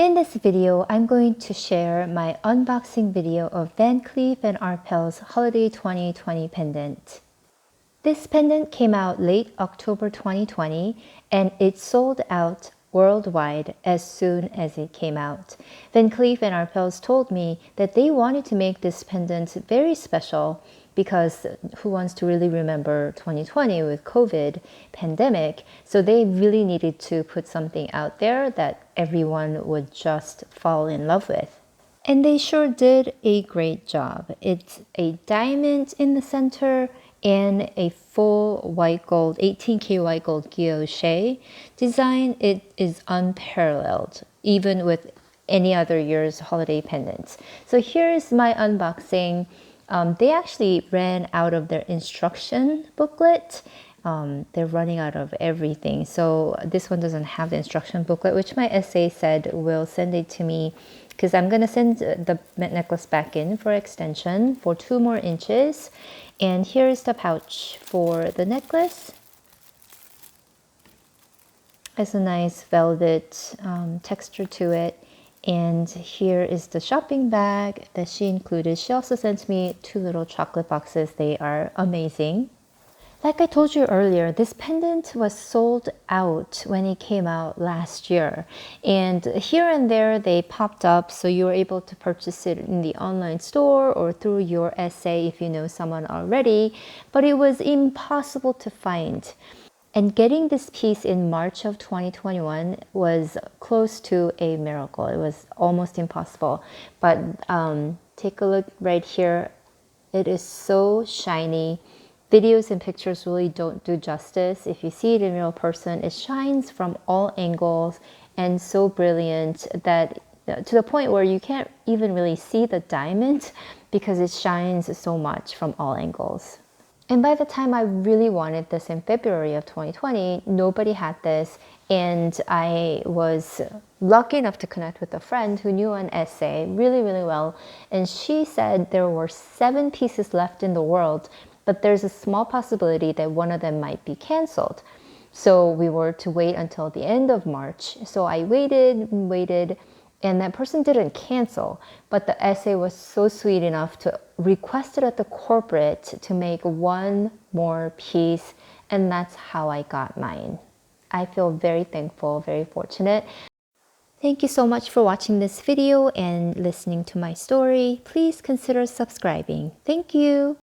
In this video, I'm going to share my unboxing video of Van Cleef and Arpels Holiday 2020 pendant. This pendant came out late October 2020 and it sold out worldwide as soon as it came out. Van Cleef and Arpels told me that they wanted to make this pendant very special because who wants to really remember 2020 with COVID pandemic? So they really needed to put something out there that everyone would just fall in love with. And they sure did a great job. It's a diamond in the center and a full white gold, 18K white gold guilloche design. It is unparalleled, even with any other year's holiday pendants. So here's my unboxing. They actually ran out of their instruction booklet. They're running out of everything. So this one doesn't have the instruction booklet, which my essay said will send it to me because I'm going to send the necklace back in for extension for 2 more inches. And here's the pouch for the necklace. Has a nice velvet texture to it. And here is the shopping bag that she included. She also sent me 2 little chocolate boxes. They are amazing. Like I told you earlier, this pendant was sold out when it came out last year. And here and there they popped up, so you were able to purchase it in the online store or through your essay if you know someone already. But it was impossible to find. And getting this piece in March of 2021 was close to a miracle. It was almost impossible. But take a look right here. It is so shiny. Videos and pictures really don't do justice. If you see it in real person, it shines from all angles and so brilliant that to the point where you can't even really see the diamond because it shines so much from all angles. And by the time I really wanted this in February of 2020, nobody had this. And I was lucky enough to connect with a friend who knew an essay really, really well. And she said there were 7 pieces left in the world, but there's a small possibility that one of them might be canceled. So we were to wait until the end of March. So I waited and waited, and that person didn't cancel, but the essay was so sweet enough to request it at the corporate to make 1 more piece, and that's how I got mine. I feel very thankful, very fortunate. Thank you so much for watching this video and listening to my story. Please consider subscribing. Thank you.